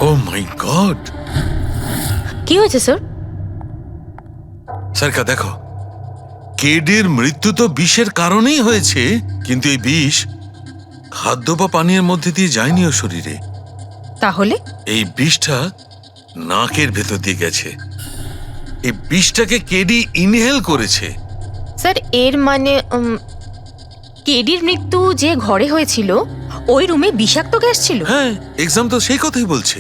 ও মাই god, কি হয়েছে sir? সারকা দেখো, কেডির মৃত্যু তো বিষের কারণেই হয়েছে, কিন্তু এই বিষ খাদ্য বা পানীয়ের মধ্যে দিয়ে যায়নি ও শরীরে। তাহলে এই বিষটা নাকের ভেতর দিয়ে গেছে। এই বিষটাকে কেডি ইনহেল করেছে। স্যার এর মানে কেডির মৃত্যু যে ঘরে হয়েছিল ওই রুমে বিষাক্ত গ্যাস ছিল? হ্যাঁ, এক্সাম তো সেই কথাই বলছে,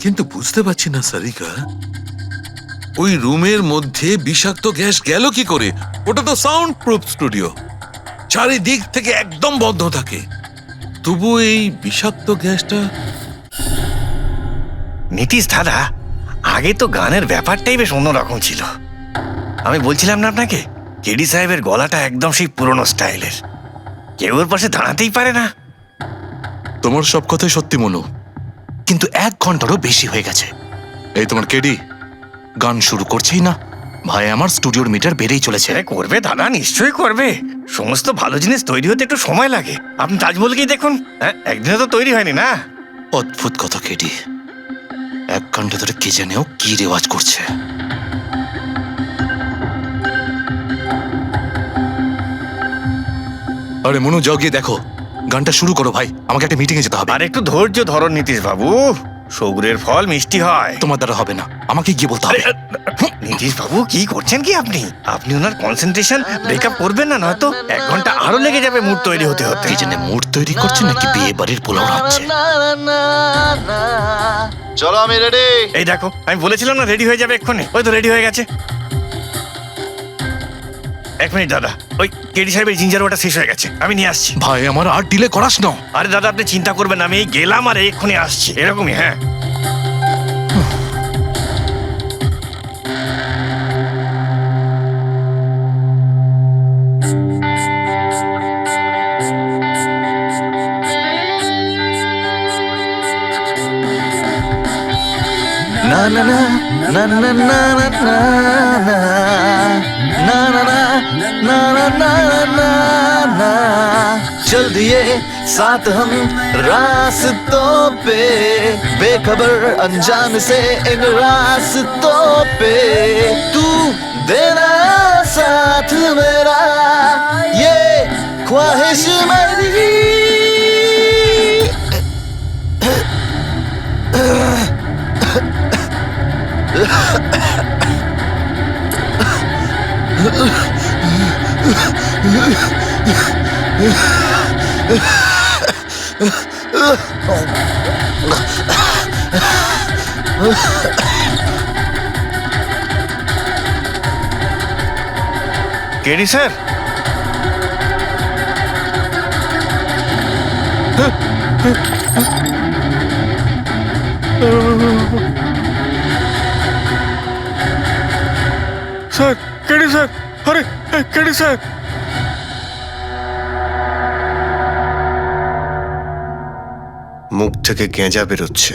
কিন্তু বুঝতে পারছি না সারিকা, ওই রুমের মধ্যে বিষাক্ত গ্যাস গেল কি করে? ওটা তো সাউন্ড প্রুফ স্টুডিও, চারিদিক থেকে একদম বন্ধ থাকে, তবু এই বিষাক্ত গ্যাসটা। নীতিশ দাদা, আগে তো গানের ব্যাপারটাই বেশ অন্যরকম ছিল। আমি বলছিলাম না আপনাকে, কেডি সাহেবের গলাটা একদম সেই পুরনো স্টাইলের, কেউ ওর পাশে দাঁড়াতেই পারে না। তোমার সব কথাই সত্যি মনু, কিন্তু 1 ঘন্টারও বেশি হয়ে গেছে। এই তোমার কেডি গান শুরু করছেই না। ভাই আমার স্টুডিওর মিটার বেড়েই চলেছে। করবে দাদা, নিশ্চয়ই করবে। সমস্ত ভালো জিনিস তৈরি হতে একটু সময় লাগে। আপনি তাজমহলকেই দেখুন, একদিনে তো তৈরি হয়নি না। অদ্ভুত কথা কেডি, 1 ঘন্টা ধরে কে জানেও কি রেওয়াজ করছে। আরে মনু, যাও গিয়ে দেখো, গানটা শুরু করো ভাই, আমাকে একটা মিটিংয়ে যেতে হবে। আর একটু ধৈর্য ধরো নীতিশ বাবু, সৌগুরের ফল মিষ্টি হয়। তোমার দ্বারা হবে না, আমাকে গিয়ে বলতে হবে। নীতিশ বাবু, কি করছেন কি আপনি? আপনি ওনার কনসেন্ট্রেশন ব্রেকআপ করবেন না, নয়তো 1 ঘন্টা আরো লেগে যাবে মুড তৈরি হতে হতে। কি জানে মুড তৈরি করছে নাকি বিয়ে বাড়ির পোলাও রাখছে। চলো আমি রেডি। এই দেখো, আমি বলেছিলাম না রেডি হয়ে যাবে এক্ষুনি, ওই তো রেডি হয়ে গেছে। 1 মিনিট দাদা, ওই কেডি সাহেবের জিঞ্জার ওটা শেষ হয়ে গেছে, আমি নিয়ে আসছি। ভাই আমার আর ডিলে করাস না। আরে দাদা, আপনি চিন্তা করবেন না, আমি এই গেলাম আর এক্ষুনি আসছি, এরকমই। হ্যাঁ, না না না না না না না না না ना ना ना ना ना ना ना चल दिए साथ हम रास्तों पे, बेखबर अनजान से इन रास्तों पे, तू देना साथ मेरा, ये ख्वाहिश मेरी। KD sir, sir, KD sir, আরে কেডি স্যার। মুখ থেকে গেঁজা বেরোচ্ছে,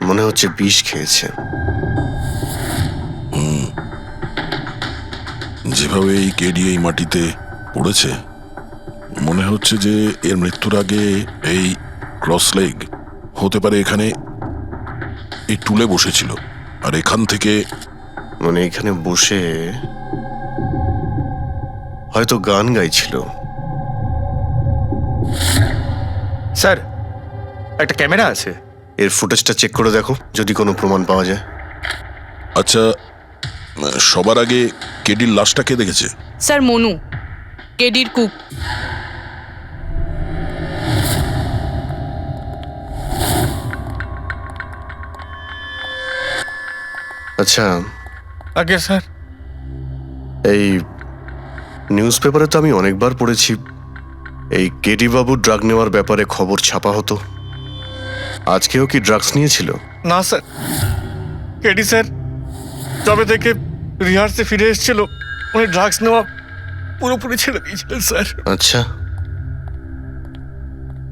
মনে হচ্ছে বিষ খেয়েছে। যেভাবে এই কেডি এই মাটিতে পড়েছে, মনে হচ্ছে যে এর মৃত্যুর আগে এই ক্রস লেগ হতে পারে এখানে এই টুলে বসেছিল, আর এখান থেকে মানে এখানে বসে হয়তো গান গাইছিল। স্যার, একটা ক্যামেরা আছে, এর ফুটেজটা চেক করে দেখো, যদি কোনো প্রমাণ পাওয়া যায়। আচ্ছা, সবার আগে কেডির লাশটা কে দেখেছে? স্যার মনু, কেডির কুক। আচ্ছা, আগে স্যার, এই নিউজ পেপারে তো আমি অনেকবার পড়েছি এই কেডি বাবু ড্রাগ নেওয়ার ব্যাপারে খবর ছাপা হতো। আজকেও কি ড্রাগস নিয়েছিল? না স্যার, কেডি স্যার যবে থেকে রিহার্সে ফিরে এসেছিল, উনি ড্রাগস নেওয়া পুরোপুরি ছেড়ে দিয়েছিলেন স্যার। আচ্ছা,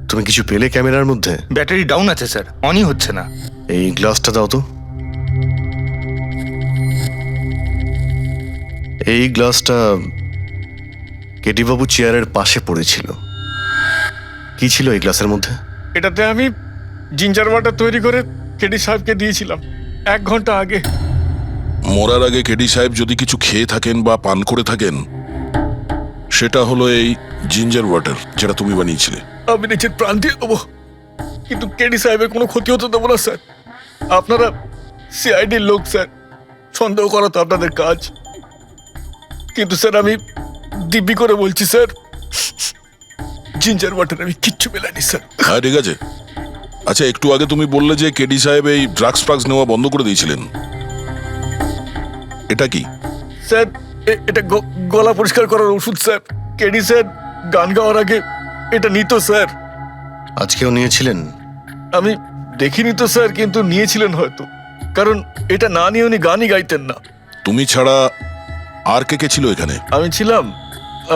তুমি কিছু পেলে ক্যামেরার মধ্যে? ব্যাটারি ডাউন আছে স্যার, অনই হচ্ছে না। এই গ্লাসটা দাও তো। এই গ্লাসটা কেডি বাবু চেয়ারের পাশে পড়েছিল। কি ছিল এই গ্লাসের মধ্যে? এটাতে আমি জিঞ্জার ওয়াটার তৈরি করে কেডি সাহেবকে দিয়েছিলাম 1 ঘন্টা আগে। মরার আগে কেডি সাহেব যদি কিছু খেয়ে থাকেন বা পান করে থাকেন, সেটা হলো এই জিঞ্জার ওয়াটার যেটা তুমি বানিয়েছিলে। আমি নিজের প্রাণ দিয়ে দেবো, কিন্তু কেডি সাহেবের কোনো ক্ষতি হতে দেবো না স্যার। আপনারা সিআইডির লোক স্যার, সন্দেহ করা তো আপনাদের কাজ। কিন্তু স্যার আমি দিব্যি করে বলছি স্যার, জিঞ্জার ওয়াটার আমি কিচ্ছু মেলাইনি স্যার। হ্যাঁ ঠিক আছে। আচ্ছা, একটু আগে তুমি বললে যে কেডি সাহেব এই ড্রাগস ফ্রাগস নেওয়া বন্ধ করে দিয়েছিলেন, এটা কি? স্যার এটা গলা পরিষ্কার করার ওষুধ স্যার। কেডি স্যার গান গাওয়ার আগে এটা নিত স্যার। আজকেও নিয়েছিলেন? আমি দেখিনি তো স্যার, কিন্তু নিয়েছিলেন হয়তো, কারণ এটা না নিয়ে উনি গানই গাইতেন না। তুমি ছাড়া আর কে কে ছিল এখানে? আমি ছিলাম,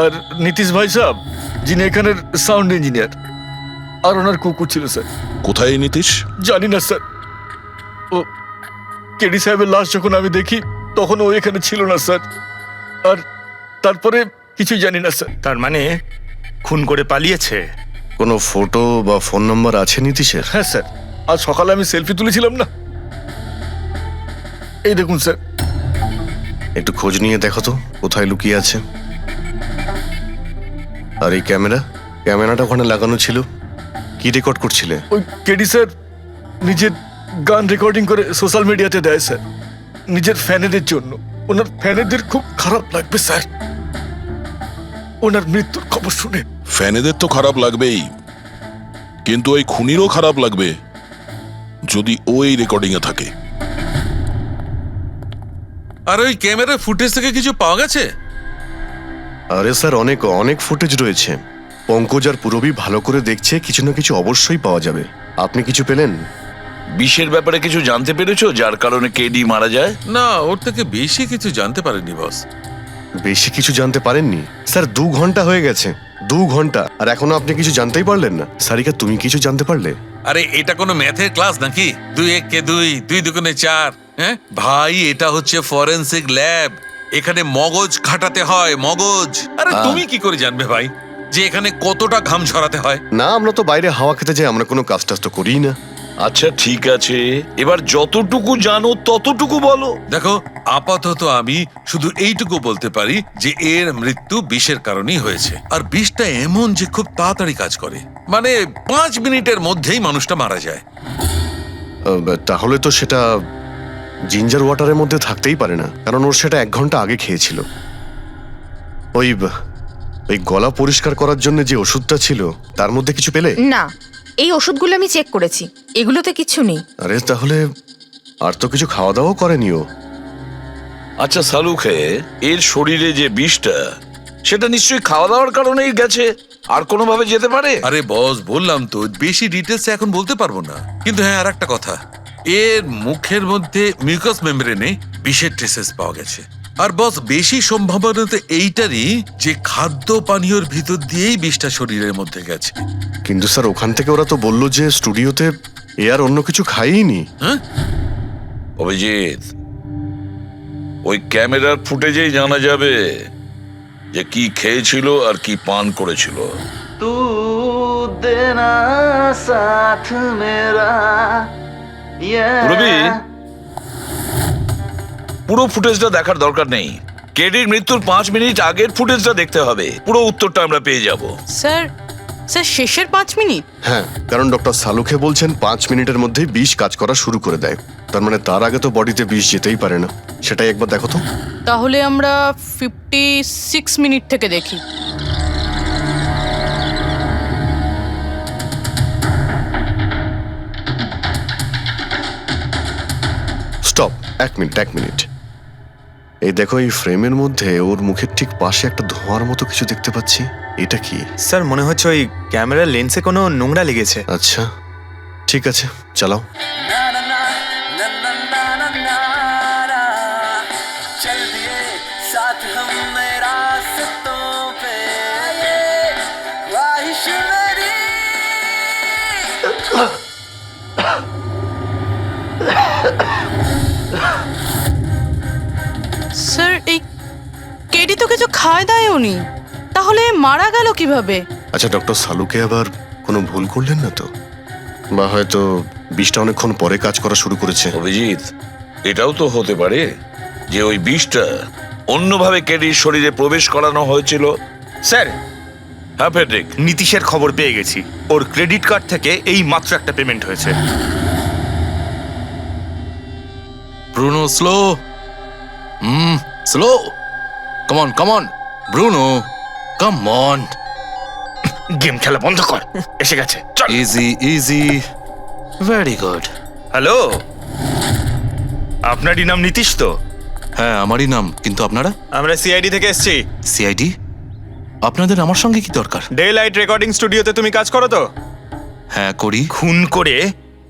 আর নীতিশ ভাই সাহেব যিনি এখানের সাউন্ড ইঞ্জিনিয়ার, আর ওনার কুকুর ছিল স্যার। কোথায় এই নীতিশ? জানি না স্যার। ও কেডি সাহেবের লাশ যখন আমি দেখি তখন ও এখানে ছিল না স্যার। আর তারপরে কিছুই জানি না স্যার। তার মানে খুন করে পালিয়েছে? কোনো ফটো বা ফোন নাম্বার আছে নীতিশের? হ্যাঁ স্যার, আজ সকালে আমি সেলফি তুলেছিলাম না, এই দেখুন স্যার। একটু খোঁজ নিয়ে দেখো তো কোথায় লুকিয়ে আছে। আর এই ক্যামেরাটা ওখানে লাগানো ছিল, কি রেকর্ড করছিলে? ওই কেডি স্যার নিজের গান রেকর্ডিং করে সোশ্যাল মিডিয়াতে দেয় স্যার, নিজের ফ্যানেদের জন্য। ওনার ফ্যানেদের খুব খারাপ লাগবে স্যার ওনার মৃত্যুর খবর শুনে। ফ্যানেদের তো খারাপ লাগবেই, কিন্তু ওই খুনিরও খারাপ লাগবে যদি ও এই রেকর্ডিং এ থাকে। আর ওই ক্যামেরার ফুটেজ থেকে কিছু পাওয়া গেছে? আরে স্যার, অনেক অনেক ফুটেজ রয়েছে। পঙ্কজ আর পুরবী ভালো করে দেখছে, কিছু না কিছু অবশ্যই পাওয়া যাবে। আপনি কিছু পেলেন? বিষের ব্যাপারে কিছু জানতে পেরেছো যার কারণে কেডি মারা যায়? না, ওর থেকে বেশি কিছু জানতে পারেনি বস। বেশি কিছু জানতে পারেননি স্যার? 2 ঘন্টা হয়ে গেছে, 2 ঘন্টা, আর এখনো আপনি কিছু জানতেই পারলেন না। সারিকা, তুমি কিছু জানতে পারলে? আরে এটা কোনো ম্যাথের ক্লাস নাকি? 2 × 1 = 2, 2 × 2 = 4। হ্যাঁ ভাই, এটা হচ্ছে ফরেনসিক ল্যাব, এখানে মগজ খাটাতে হয়, মগজ। আরে তুমি কি করে জানবে ভাই যে এখানে কতটা ঘাম ঝরাতে হয়? না, আমরা তো বাইরে হাওয়া খেতে যাই, আমরা কোনো কাজ টাজ তো করিই না। আচ্ছা ঠিক আছে, এবার যতটুকু জানো ততটুকু বলো। দেখো, আপাতত আমি শুধু এইটুকু বলতে পারি যে এর মৃত্যু বিষের কারণেই হয়েছে। আর বিষটা এমন যে খুব তাড়াতাড়ি কাজ করে, মানে 5 মিনিটের মধ্যেই মানুষটা মারা যায়। তাহলে তো সেটা জিঞ্জার ওয়াটারের মধ্যে থাকতেই পারে না, কারণ ওর সেটা 1 ঘন্টা আগে খেয়েছিল। ওই গলা পরিষ্কার করার জন্য যে ওষুধটা ছিল তার মধ্যে কিছু পেলে? না, এই ওষুধগুলো আমি চেক করেছি, এগুলোতে কিছু নেই। আরে তাহলে আর তো কিছু খাওয়া দাওয়া করেনি ও। আচ্ছা সালুখে, এর শরীরে যে বিষটা, সেটা নিশ্চয়ই খাওয়া দাওয়ার কারণেই গেছে, আর কোনোভাবে যেতে পারে? আরে বস, বললাম তো বেশি ডিটেলস এখন বলতে পারবো না। কিন্তু হ্যাঁ, আর একটা কথা, এর মুখের মধ্যে মিউকাস মেমব্রেনে বিষের ট্রেসেস পাওয়া গেছে। আর বস, বেশি সম্ভাবনা তো এইটারই যে খাদ্য পানীয়র ভিতর দিয়েই বিষটা শরীরের মধ্যে গেছে। কিন্তু স্যার, ওখান থেকে ওরা তো বললো যে স্টুডিওতে এ আর অন্য কিছু খাইনি। হ্যাঁ, অভিজিৎ, ওই ক্যামেরার ফুটেজেই জানা যাবে যে কি খেয়েছিল আর কি পান করেছিল। तू देना साथ मेरा পুরবী, পুরো ফুটেজটা দেখার দরকার নেই, কেডির মৃত্যুর 5 মিনিট আগের ফুটেজটা দেখতে হবে। পুরো উত্তরটা আমরা পেয়ে যাব। স্যার, শেষের 5 মিনিট? হ্যাঁ, কারণ ডক্টর সালুখে বলছেন 5 মিনিটের মধ্যেই বিষ কাজ করা শুরু করে দেয়। তার মানে তার আগে তো বডিতে বিষ যেতেই পারে না। সেটাই একবার দেখো তো। তাহলে আমরা 56 মিনিট থেকে দেখি। Stop, 1 minute. এই দেখো, এই ফ্রেমের মধ্যে ওর মুখের ঠিক পাশে একটা ধোঁয়ার মতো কিছু দেখতে পাচ্ছি। এটা কি? স্যার, মনে হচ্ছে ওই ক্যামেরার লেন্সে কোনো নোংরা লেগেছে। আচ্ছা ঠিক আছে, চালাও। স্যার, এই কেডি তো কিছু খায় দায় উনি, তাহলে মারা গেল কিভাবে? আচ্ছা ডক্টর সালুকে আবার কোনো ভুল করলেন না তো? বা হয়তো বিষটা অনেকক্ষণ পরে কাজ করা শুরু করেছে। অভিজিৎ, এটাও তো হতে পারে যে ওই বিষটা অন্যভাবে কেডির শরীরে প্রবেশ করানো হয়েছিল। স্যার, হ্যাঁ ফেডরিক, নীতিশের খবর পেয়ে গেছি। ওর ক্রেডিট কার্ড থেকে এই মাত্র একটা পেমেন্ট হয়েছে। Bruno slow, slow, come on Bruno, come on. Game খেলা বন্ধ কর, এসে গেছে, চল। Easy easy, very good. Hello, আপনারই নাম নীতিশ তো? হ্যাঁ আমারই নাম, কিন্তু আপনারা? আমরা সিআইডি থেকে এসেছি। সিআইডি? আপনাদের আমার সঙ্গে কি দরকার? ডে লাইট রেকর্ডিং স্টুডিওতে তুমি কাজ করো তো? হ্যাঁ করি। খুন করে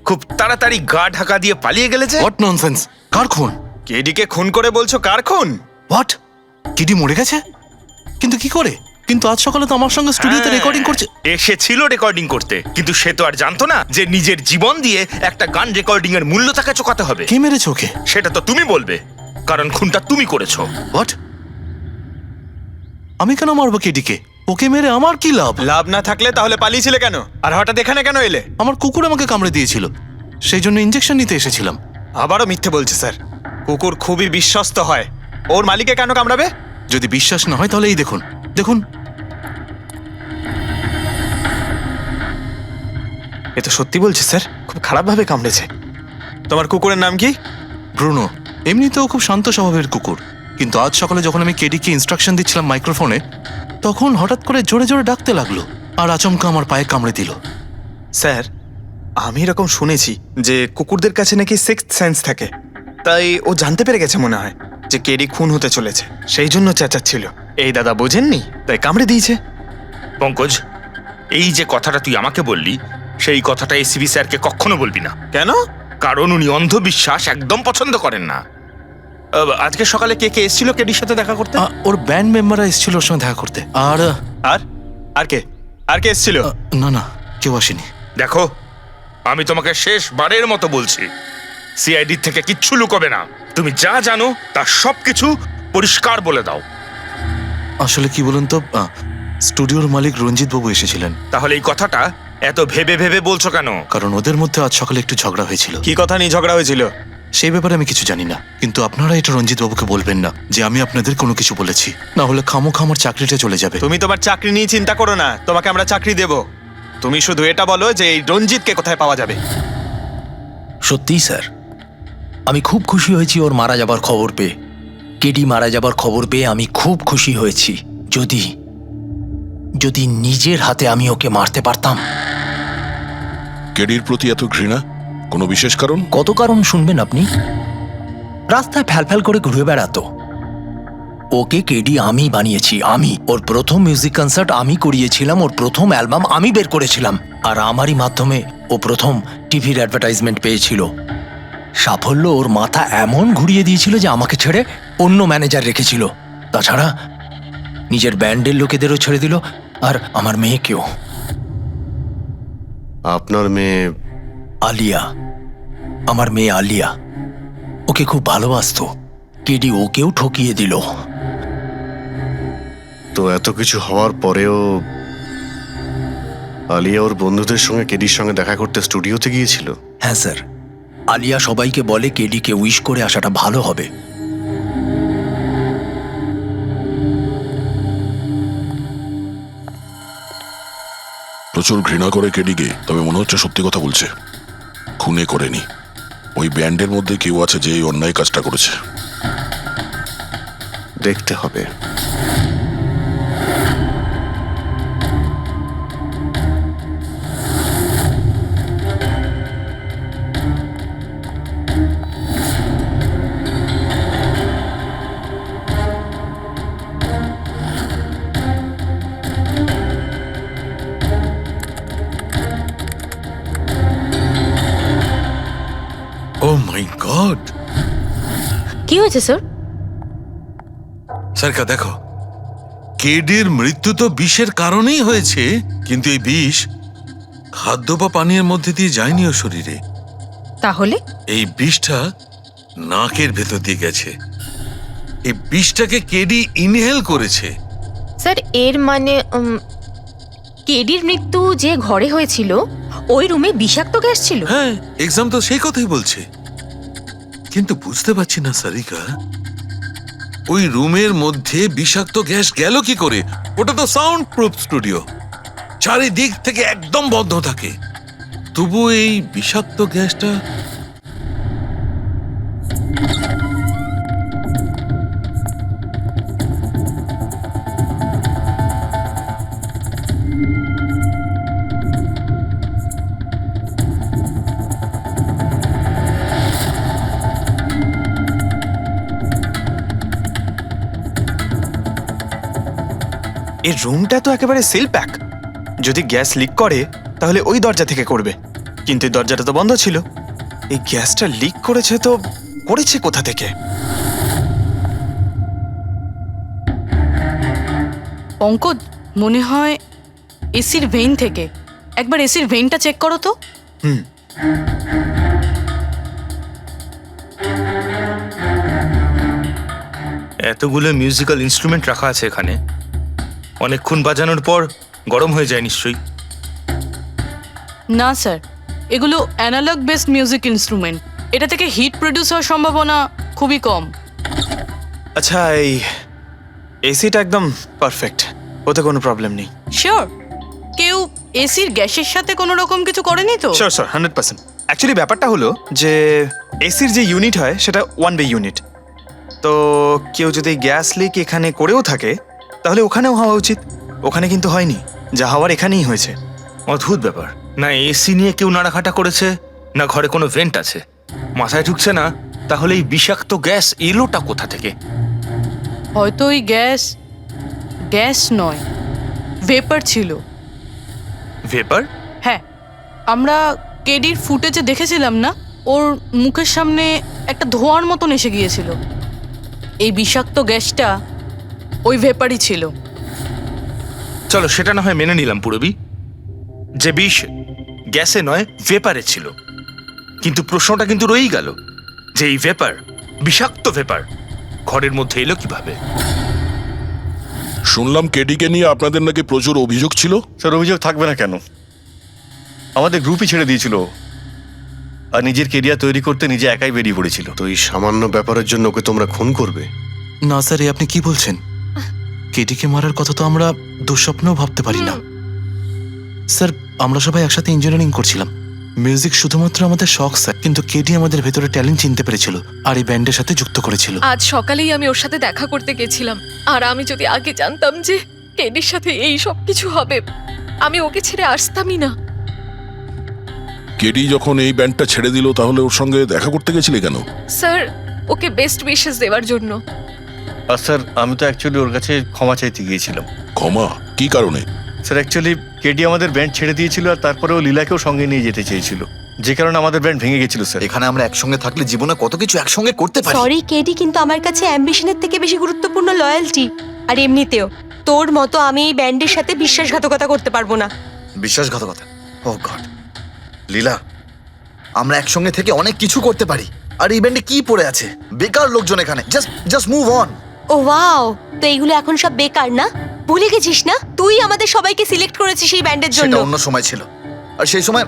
খুব তাড়াতাড়ি গা ঢাকা দিয়ে পালিয়ে গেলে যে? হোয়াট ননসেন্স, কার খুন? কেডিকে খুন করে বলছো কার খুন? হোয়াট, কিডি মরে গেছে? কিন্তু কি করে? কিন্তু আজ সকালে তো আমার সঙ্গে স্টুডিওতে রেকর্ডিং করছে। এসেছিল রেকর্ডিং করতে, কিন্তু সে তো আর জানতো না যে নিজের জীবন দিয়ে একটা গান রেকর্ডিং এর মূল্য তাকে চোকাতে হবে। কে মেরেছে ওকে? সেটা তো তুমি বলবে, কারণ খুনটা তুমি করেছো। হোয়াট? আমি কেন মারবো কেডিকে? ওকে মেরে আমার কি লাভ? লাভ না থাকলে তাহলে পালিয়েছিলে কেন? আর হঠাৎ এখানে কেন এলে? আমার কুকুর আমাকে কামড়ে দিয়েছিল, সেই জন্য ইনজেকশন নিতে এসেছিলাম। আবারও মিথ্যে বলছে স্যার। কুকুর খুবই বিশ্বস্ত হয়, ওর মালিকে কেন কামড়াবে? যদি বিশ্বাস না হয় তাহলে এই দেখুন, দেখুন। এ তো সত্যি বলছে স্যার, খুব খারাপভাবে কামড়েছে। তোমার কুকুরের নাম কি? ব্রুনো। এমনিতেও খুব শান্ত স্বভাবের কুকুর, কিন্তু আজ সকালে যখন আমি কেডিকে ইনস্ট্রাকশন দিচ্ছিলাম মাইক্রোফোনে, তখন হঠাৎ করে জোরে জোরে ডাকতে লাগলো আর আচমকা আমার পায়ে কামড়ে দিল। স্যার, আমি এরকম শুনেছি যে কুকুরদের কাছে নাকি সিক্সথ সেন্স থাকে, তাই ও জানতে পেরে গেছে মনে হয় যে কেডি খুন হতে চলেছে, সেই জন্য চেঁচাচ্ছিল। এই দাদা বোঝেননি, তাই কামড়ে দিয়েছে। পঙ্কজ, এই যে কথাটা তুই আমাকে বললি, সেই কথাটা এসিবি স্যারকে কখনো বলবি না। কেন? কারণ উনি অন্ধবিশ্বাস একদম পছন্দ করেন না। আজকে সকালে কে কে এসেছিল কেডির সাথে দেখা করতে? ওর ব্যান্ড মেম্বাররা এসেছিল ওর সঙ্গে দেখা করতে। আর আর আর কে আর কে এসেছিল? না না, কেউ আসেনি। দেখো, আমি তোমাকে শেষবারের মতো বলছি, সিআইডি থেকে কিচ্ছু লুকোবে না। তুমি যা জানো তার সবকিছু পরিষ্কার বলে দাও। আসলে কি বলুন তো, স্টুডিওর মালিক রঞ্জিত বাবু এসেছিলেন। তাহলে এই কথাটা এত ভেবে ভেবে বলছো কেন? কারণ ওদের মধ্যে আজ সকালে একটু ঝগড়া হয়েছিল। কি কথা নিয়ে ঝগড়া হয়েছিল? সেই ব্যাপারে আমি কিছু জানি না, কিন্তু আপনারা এটা রঞ্জিত বাবুকে বলবেন না যে আমি আপনাদের কোনো কিছু বলেছি, না হলে খামোখা আমার চাকরিটা চলে যাবে। তুমি তোমার চাকরি নিয়ে চিন্তা করো না, তোমাকে আমরা চাকরি দেব। তুমি শুধু এটা বলো যে এই রঞ্জিতকে কোথায় পাওয়া যাবে। সত্যিই স্যার, আমি খুব খুশি হয়েছি ওর মারা যাবার খবর পেয়ে। কেডি মারা যাবার খবর পেয়ে আমি খুব খুশি হয়েছি। যদি যদি নিজের হাতে আমি ওকে মারতে পারতাম। কেডির প্রতি এত ঘৃণা, কোনো বিশেষ কারণ? কত কারণ শুনবেন আপনি? রাস্তায় ফ্যালফ্যাল করে ঘুরে বেড়াতো। ওকে কেডি আমি বানিয়েছি, আমি। ওর প্রথম মিউজিক কনসার্ট আমি করিয়েছিলাম, ওর প্রথম অ্যালবাম আমি বের করেছিলাম, আর আমারই মাধ্যমে ও প্রথম টিভির অ্যাডভার্টাইজমেন্ট পেয়েছিল। সাফল্য ওর মাথা এমন ঘুরিয়ে দিয়েছিল যে আমাকে ছেড়ে অন্য ম্যানেজার রেখেছিল। তাছাড়া নিজের ব্যান্ডের লোকেদেরও ছেড়ে দিল, আর আমার মেয়েকেও। আপনার মেয়ে? আলিয়া, আমার মেয়ে আলিয়া। ওকে খুব ভালোবাসতো, কেডি ওকেও ঠকিয়ে দিল। তো এত কিছু হওয়ার পরেও আলিয়া ওর বন্ধুদের সঙ্গে কেডির সঙ্গে দেখা করতে স্টুডিওতে গিয়েছিল? হ্যাঁ স্যার, আলিয়া সবাইকে বলে কেডিকে উইশ করে আসাটা ভালো হবে। প্রচুর ঘৃণা করে কেডিকে, তবে মনে হচ্ছে সত্যি কথা বলছে। খুনে করেনি, ওই ব্যান্ডের মধ্যে কেউ আছে যে এই অন্যায় কাজটা করেছে। দেখতে হবে। ও মাই গড! কি হয়েছে স্যার? সারকা দেখো, কেডির মৃত্যু তো বিষের কারণেই হয়েছে, কিন্তু এই বিষ খাদ্য বা পানীয়ের মধ্যে দিয়ে যায়নি ও শরীরে। তাহলে এই বিষটা নাকের ভেতর দিয়ে গেছে। এই বিষটাকে কেডি ইনহেল করেছে। স্যার, এর মানে কেডির মৃত্যু যে ঘরে হয়েছিল ওই রুমে বিষাক্ত গ্যাস ছিল? হ্যাঁ, এক্সাম তো সেই কথাই বলছে। কিন্তু বুঝতে পারছি না সারিকা, ওই রুমের মধ্যে বিষাক্ত গ্যাস গেল কি করে? ওটা তো সাউন্ড প্রুফ স্টুডিও, চারিদিক থেকে একদম বন্ধ থাকে, তবু এই বিষাক্ত গ্যাসটা এই রুমটা তো একেবারে সিল প্যাক। যদি গ্যাস লিক করে তাহলে ওই দরজা থেকে করবে, কিন্তু এই দরজাটা তো বন্ধ ছিল। এই গ্যাসটা লিক করেছে তো করেছে কোথা থেকে? পঙ্কজ, মনে হয় এসির ভেইন থেকে। একবার এসির ভেইনটা চেক করো তো। হুম, এতগুলো মিউজিক্যাল ইনস্ট্রুমেন্ট রাখা আছে এখানে, অনেকক্ষণ বাজানোর পর গরম হয়ে যায় নিশ্চয়ই। না স্যার, এগুলো অ্যানালগ বেসড মিউজিক ইনস্ট্রুমেন্ট। এটা থেকে হিট প্রডিউস হওয়ার সম্ভাবনা খুবই কম। আচ্ছা, এই এসিটা একদম পারফেক্ট, ওতে কোনো প্রবলেম নেই? শিওর? কেউ এসির গ্যাসের সাথে কোনো রকম কিছু করেনি তো? Sure sir, 100%। অ্যাকচুয়ালি ব্যাপারটা হলো যে এসির যে ইউনিট হয় সেটা 1 ওয়ে ইউনিট, তো কেউ যদি গ্যাস লিক এখানে করেও থাকে তাহলে ওখানেও হওয়া উচিত। ওখানে কিন্তু হয়নি, যা হওয়ার এখানেই হয়েছে। অদ্ভুত ব্যাপার, না এসি নিয়ে কেউ নাড়াঘাটা করেছে, না ঘরে কোনো ভেন্ট আছে। মাথায় ঢুকছে না তাহলে এই বিষাক্ত গ্যাস এলোটা কোথা থেকে? হয়তো ওই গ্যাস নয়, ভেপার ছিল। ভেপার? হ্যাঁ, আমরা কেডির ফুটেজে দেখেছিলাম না, ওর মুখের সামনে একটা ধোঁয়ার মতন এসে গিয়েছিল। এই বিষাক্ত গ্যাসটা ওই ভেপারই ছিল। চলো সেটা না হয় মেনে নিলাম পুরবি, যে বিষ গ্যাসে নয় ভেপারে ছিল, কিন্তু প্রশ্নটা কিন্তু রয়েই গেল যে এই ভেপার, বিষাক্ত ভেপার ঘরের মধ্যে এলো কিভাবে? শুনলাম কেডিকে নিয়ে আপনাদের নাকি প্রচুর অভিযোগ ছিল। স্যার, অভিযোগ থাকবে না কেন? আমাদের গ্রুপই ছেড়ে দিয়েছিল, আর নিজের কেরিয়ার তৈরি করতে নিজে একাই বেরিয়ে পড়েছিল। তো এই সামান্য ব্যাপারের জন্য ওকে তোমরা খুন করবে? না স্যার, এ আপনি কি বলছেন? কেটিকে মারার কথা তো আমরা দুঃস্বপ্নেও ভাবতে পারি না। স্যার, আমরা সবাই একসাথে ইঞ্জিনিয়ারিং করছিলাম। মিউজিক শুধুমাত্র আমাদের শখ স্যার, কিন্তু কেটি আমাদের ভেতরে ট্যালেন্ট চিনতে পেরেছিল আর এই ব্যান্ডের সাথে যুক্ত করেছিল। আজ সকালেই আমি ওর সাথে দেখা করতে গেছিলাম, আর আমি যদি আগে জানতাম যে কেডির সাথে এই সব কিছু হবে, আমি ওকে ছেড়ে আসতামই না। কেডি যখন এই ব্যান্ডটা ছেড়ে দিল তাহলে ওর সঙ্গে দেখা করতে গেছিলে কেন? স্যার, ওকে বেস্ট উইশেস দেওয়ার জন্য। আর স্যার, আমি তো অ্যাকচুয়ালি ওর কাছে ক্ষমা চাইতে গিয়েছিলাম। ক্ষমা? কি কারণে? স্যার, অ্যাকচুয়ালি কেডি আমাদের ব্যান্ড ছেড়ে দিয়েছিল, আর তারপরেও লীলাকেও সঙ্গে নিয়ে যেতে চেয়েছিল, যে কারণে আমাদের ব্যান্ড ভেঙে গেছিল স্যার। এখানে আমরা একসঙ্গে থাকলে জীবনে কত কিছু একসঙ্গে করতে পারি। সরি কেডি, কিন্তু আমার কাছে অ্যাম্বিশনের থেকে বেশি গুরুত্বপূর্ণ লয়্যালটি। আর এমনিতেও তোর মতো আমি এই ব্যান্ডের সাথে বিশ্বাসঘাতকতা করতে পারবো না। বিশ্বাসঘাতকতা? ও গড, লীলা, আমরা একসঙ্গে থেকে অনেক কিছু করতে পারি, আর এই ব্যান্ডে কি পড়ে আছে? বেকার লোকজন এখানে, জাস্ট মুভ অন। ও ওয়াও, তো এইগুলো এখন সব বেকার না? ভুলে গেছিস না তুই আমাদের সবাইকে সিলেক্ট করেছিস এই ব্যান্ডের জন্য? সেটা অন্য সময় ছিল, আর সেই সময়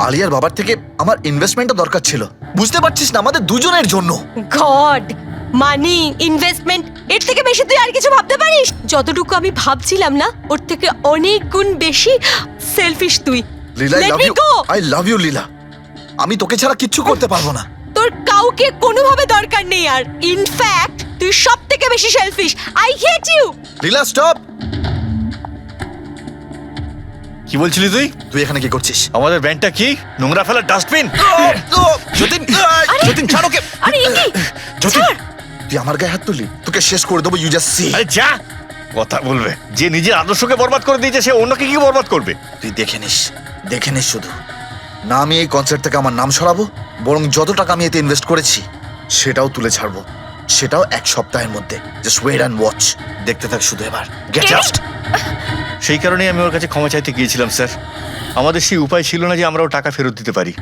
আলিয়ার বাবার থেকে আমার ইনভেস্টমেন্টও দরকার ছিল। বুঝতে পারছিস না, আমাদের দুজনের জন্য। গড, মানি, ইনভেস্টমেন্ট, এর থেকে বেশি তুই আর কিছু ভাবতে পারিস? যতটুকু আমি ভাবছিলাম না, ওর থেকে অনেক গুণ বেশি সেলফিশ তুই। লীলা, আই লাভ ইউ লীলা, আমি তোকে ছাড়া কিচ্ছু করতে পারবো না। তোর কাউকে কোনোভাবে দরকার নেই, আর ইনফ্যাক্ট তুই সব থেকে বেশি selfish. I hate you. Leela, stop. কি বলছিলি তুই? তুই এখানে কি করছিস? আমাদের ব্যান্ডটা কি নোংরা ফেলার ডাস্টবিন? যতীন, যতীন ছাড় ওকে। যতীন, তুই আমার গায়ে হাত তুললি, তোকে শেষ করে দেবো। You just see. আরে যা, কথা বলবে? যে নিজের আদর্শকে বরবাদ করে দিয়েছে সে অন্যকে কি বরবাদ করবে? তুই দেখে নিস শুধু। না আমি এই কনসার্ট থেকে আমার নাম সরাবো, বরং যত টাকা আমি এতে ইনভেস্ট করেছি সেটাও তুলে ছাড়বো, সেটাও 1 সপ্তাহের মধ্যে। জাস্ট ওয়েট অ্যান্ড ওয়াচ, দেখতে থাক শুধু। এবার গেট আউট। সেই কারণেই আমি ওর কাছে ক্ষমা চাইতে গিয়েছিলাম স্যার। আমাদের সেই উপায় ছিল না যে আমরা ওর টাকা ফেরত দিতে পারি।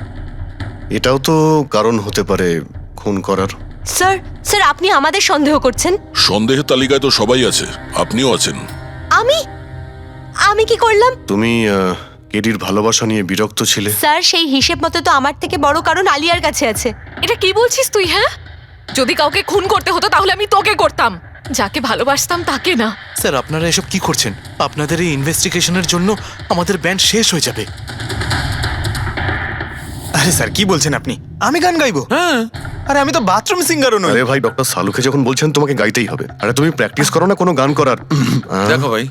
এটাও তো কারণ হতে পারে খুন করার। স্যার, আপনি আমাদের সন্দেহ করছেন? সন্দেহের তালিকায় তো সবাই আছে, আপনিও আছেন। আমি কি করলাম? তুমি কেডির ভালোবাসা নিয়ে বিরক্ত ছিলে। স্যার সেই হিসেব মতো তো আমার থেকে বড় কারণ আলিয়ার কাছে আছে। এটা কি বলছিস তুই? হ্যাঁ, যদি কাউকে খুন করতে হতো তাহলে আমি তোকে করতাম, যাকে ভালোবাসতাম তাকে না। স্যার আপনারা এসব কি করছেন? আপনাদের এই ইনভেস্টিগেশনের জন্য আমাদের ব্যান্ড শেষ হয়ে যাবে। আরে স্যার কি বলছেন আপনি? আমি গান গাইবো? হ্যাঁ, আরে আমি তো বাথরুম সিঙ্গারও নই। আরে ভাই, ডক্টর সালুকে যখন বলছেন তোমাকে গাইতেই হবে, আরে তুমি প্র্যাকটিস করো না কোনো গান করার? দেখো ভাই,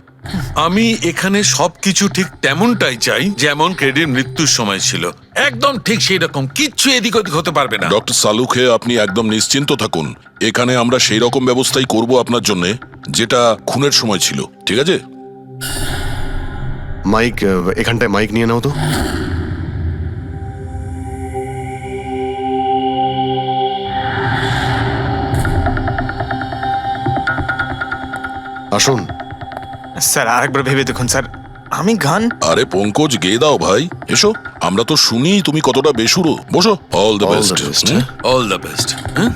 আমি এখানে সবকিছু ঠিক তেমনটাই চাই যেমন কেডির মৃত্যুর সময় ছিল, একদম ঠিক সেই রকম, কিচ্ছু এদিক ওদিক হতে পারবে না। ডক্টর সালুখে আপনি একদম নিশ্চিন্ত থাকুন, এখানে আমরা সেই রকম ব্যবস্থাই করব আপনার জন্য যেটা খুনের সময় ছিল, ঠিক আছে? মাইক, এখানটায় মাইক নিয়ে নাও তো। আসুন। স্যার আরেকবার ভেবে দেখুন স্যার, আমি গান। আরে পঙ্কজ, গেয়ে দাও ভাই, এসো, আমরা তো শুনি তুমি কতটা বেসুরো। বসো। All the All best. the best. All the best. হ্যাঁ,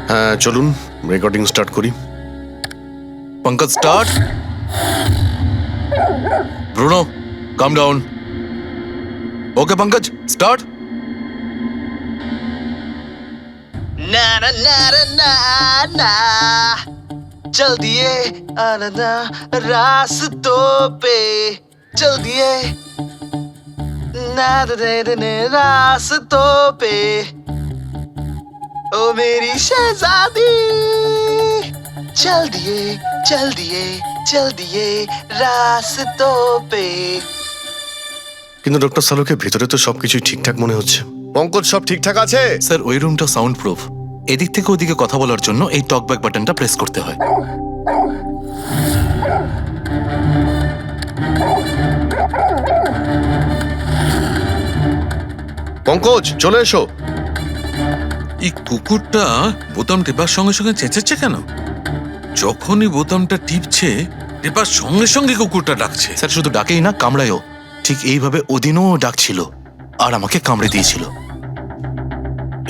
হ্যাঁ চলুন রেকর্ডিং স্টার্ট করি। Pankaj start. Bruno calm down. Okay Pankaj start. ना ना ना ना ना चल दिए आना रास्तों पे चल दिए ना दे रास्तों पे ओ मेरी शहजादी चल दिए चल दिए चल दिए रास्तों पे। কিন্তু ডক্টর সালুকে ভিতরে তো সবকিছুই ঠিকঠাক মনে হচ্ছে। পঙ্কজ, সব ঠিকঠাক আছে? স্যার ওই রুমটা সাউন্ড প্রুফ, এদিক থেকে ওদিকে কথা বলার জন্য এই টকব্যাক বাটনটা প্রেস করতে হয়। পঙ্কজ চলে এসো। এই কুকুরটা বোতাম টেপার সঙ্গে সঙ্গে চেঁচাচ্ছে কেন? যখনই বোতামটা টিপছে টেপার সঙ্গে সঙ্গে কুকুরটা ডাকছে। স্যার শুধু ডাকেই না, কামড়ায়ও। ঠিক এইভাবে ওদিনও ডাকছিল আর আমাকে কামড়ে দিয়েছিল।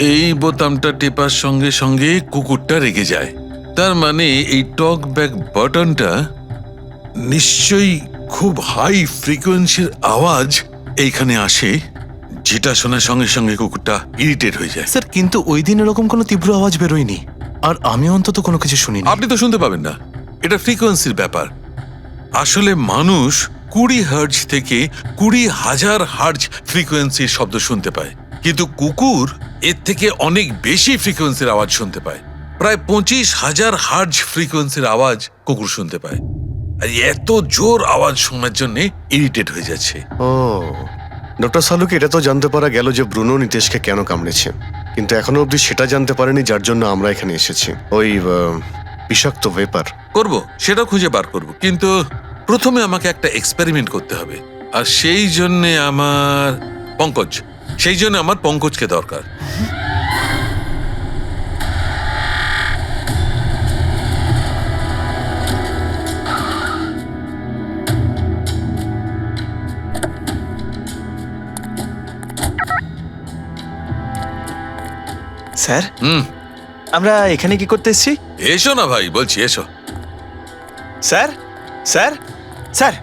এই বোতামটা টেপার সঙ্গে সঙ্গে কুকুরটা রেগে যায়, তার মানে এই টক ব্যাক বাটনটা নিশ্চয়ই খুব হাই ফ্রিকোয়েন্সির আওয়াজ এইখানে আসে, যেটা শোনার সঙ্গে সঙ্গে কুকুরটা ইরিটেট হয়ে যায়। স্যার কিন্তু ওই দিন এরকম কোনো তীব্র আওয়াজ বেরোয়নি, আর আমি অন্তত কোনো কিছু শুনিনি। আপনি তো শুনতে পাবেন না, এটা ফ্রিকোয়েন্সির ব্যাপার। আসলে মানুষ 20 হার্জ থেকে 20,000 হার্জ ফ্রিকোয়েন্সির শব্দ শুনতে পায়, কিন্তু কুকুর এর থেকে অনেক বেশি ফ্রিকোয়েন্সির আওয়াজ শুনতে পায়। প্রায় 25,000 হার্জ ফ্রিকোয়েন্সির আওয়াজ কুকুর শুনতে পায়, আর এত জোর আওয়াজ শোনার জন্য ইরিটেট হয়ে যাচ্ছে। ও, ডক্টর সালুকে এটা তো জানতে পারা গেল যে ব্রুনো নিতেশকে কেন কামড়েছে, কিন্তু এখনো অবধি সেটা জানতে পারেনি যার জন্য আমরা এখানে এসেছি, ওই বিষাক্ত ভেপার। করব, সেটা খুঁজে বার করব, কিন্তু প্রথমে আমাকে একটা এক্সপেরিমেন্ট করতে হবে, আর সেই জন্য আমার পঙ্কজকে দরকার। স্যার হুম, আমরা এখানে কি করতে এসেছি? এসো না ভাই, বলছি এসো। স্যার স্যার স্যার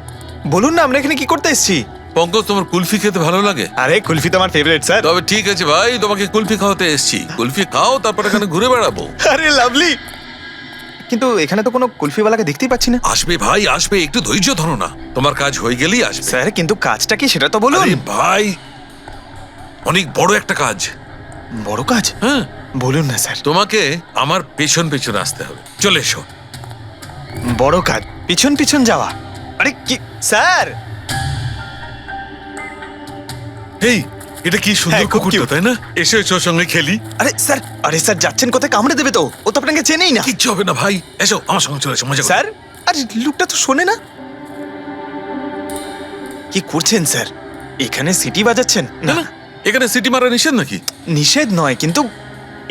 বলুন না আমরা এখানে কি করতে এসেছি? পঙ্কজ, তোমার কুলফি খেতে ভালো লাগে? আরে কুলফি তো আমার ফেভারিট স্যার। তবে ঠিক আছে ভাই, তোমাকে কুলফি খাওয়াতে এসেছি। কুলফি খাও, তারপর এখানে ঘুরে বেড়াবো। আরে লাভলি, কিন্তু এখানে তো কোনো কুলফিওয়ালাকে দেখতেই পাচ্ছি না। আসবে ভাই, আসবে, একটু ধৈর্য ধরো না, তোমার কাজ হয়ে গেলেই আসবে। স্যার কিন্তু কাজটা কি সেটা তো বলুন। আরে ভাই, অনেক বড় একটা কাজ। বড় কাজ? হ্যাঁ, বলুন না স্যার। তোমাকে আমার পেছন পেছন আসতে হবে, চলে এসো। বড় কাজ, পিছন পিছন যাওয়া? আরে কি স্যার! এই, এটা কি সুন্দর হ্যাঁ, খুব কুকুরটা, cute। তাই না? এসো এসো, সঙ্গে খেলি। আরে স্যার যাচ্ছেন কোথায়? কামড়ে দেবে তো, ও তো আপনাকে চেনেই না। কিচ্ছু হবে না ভাই, এসো আমার সঙ্গে, চলে এসো, মজা করো। স্যার আরে লোকটা তো শোনে না। কি করছেন স্যার? এখানে সিটি বাজাচ্ছেন? না, এখানে সিটি মারা নিষেধ নাকি? নিষেধ নয়, কিন্তু